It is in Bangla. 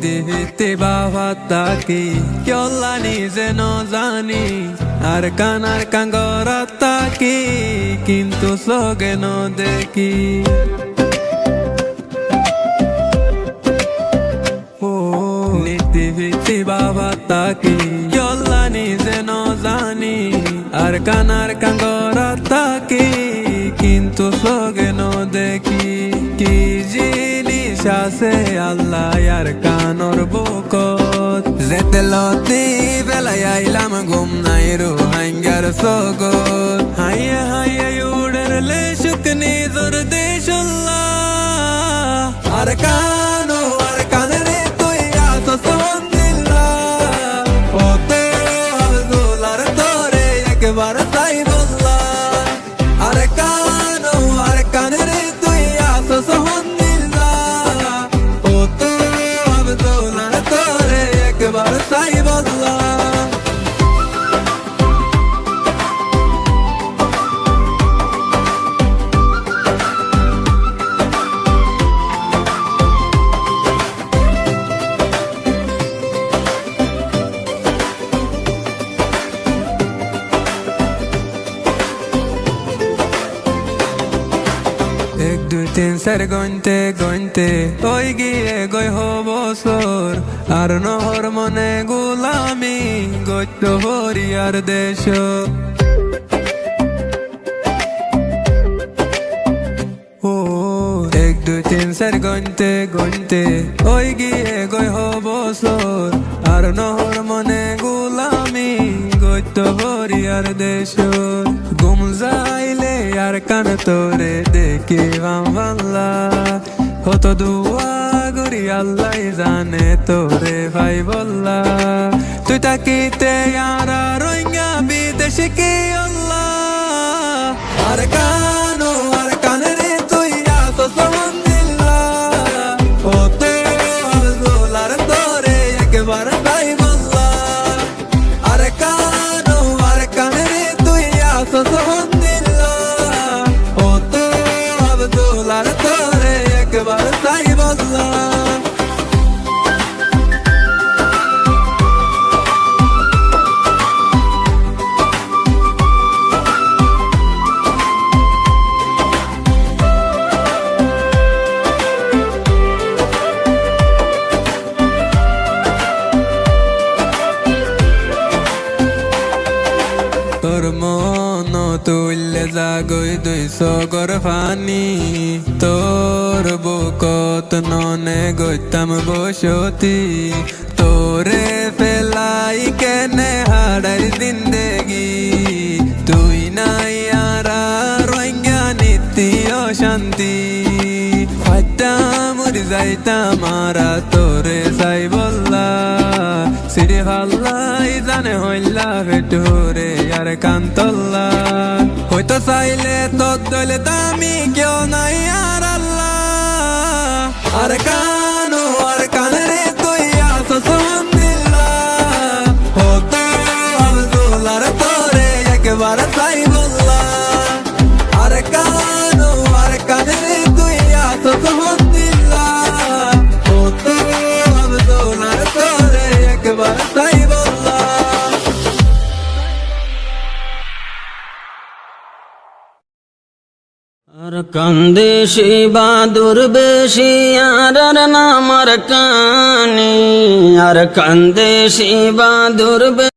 নিতে বাবা তাকি কেলা নিজে ন জানি আর কাঙ্গর তাকি কিন্তু সগে ন দেখি নিতে বাবা তাকি কেলা নিজে ন জানি আর কাঙ্গর তাকি কিন্তু সগে ন দেখি কি জিনিস আছে আল্লাহ আর কানর বুকত যেতে লতি বেলায় আইলাম ঘুম নাই রো হাঙ্গার সগত হাইয়া হাইয়া উড়লে সুখ নিজর দেশুল্লাহ আর কানরে তুই আসো সন্দিল্লাহ ওতে আব্দুলার তোরে একবার তাই বললা আর কানরে তুই আসো সন্দিল্লাহ ওতে আব্দুলার তোরে একবার তাই বললা এক দুই তিন চার গইনতে ওই গিয়ে গই বছর আর নহর মনে গোলামি গত্য হরিয়ার দেশ ও এক দুই তিন চার গইনতে ওই গিয়ে গই বছর আর নহর মনে গোলামি গত্য হরিয়ার দেশ গুম যাইলে আর কান তোরে দেখি ভাল্লা হতো দুয়া গরি আল্লাহ জানে তোরে ভাই বললা তুই তাকিতে আর রোহিঙ্গা বিদেশে কি আল্লাহ আর কানরে তুই আসো সন্দিল্লাহ ওতে আব্দুলার তোরে একবার ভাই বললা আর কানরে তুই আসো সন্দিল্লাহ ওতে আব্দুলার তোরে একবার তাই বললা তোর মন তুললে জাগই দুই সগর ফানি তোর বুকত ননে গইতাম বসতি তোরে ফেলাই কেনে হাড়ার জিন্দেগি তুই নাই আর রোহিঙ্গা নীতি অশান্তি ফাইটা মরি যাইতাম মারা তোরে যাই বললা সিঁড়ি ভাল্লাই জানে হইলা ভেটুরে আর কান্তল্লা হয়তো চাইলে তোর দলে দামি কেউ নাই আর আল্লাহ আর কানরে তুই আসো সন্দিল্লাহ হতো আব্দুলার তোরে একবার তাই বললা আর কানরে তুই আসো সন্দিল্লাহ হতো আব্দুলার তোরে একবার তাই বললা আর কান্দে সে বাদুর বেশি আর নামার কানি আর কান্দে সে বাদুর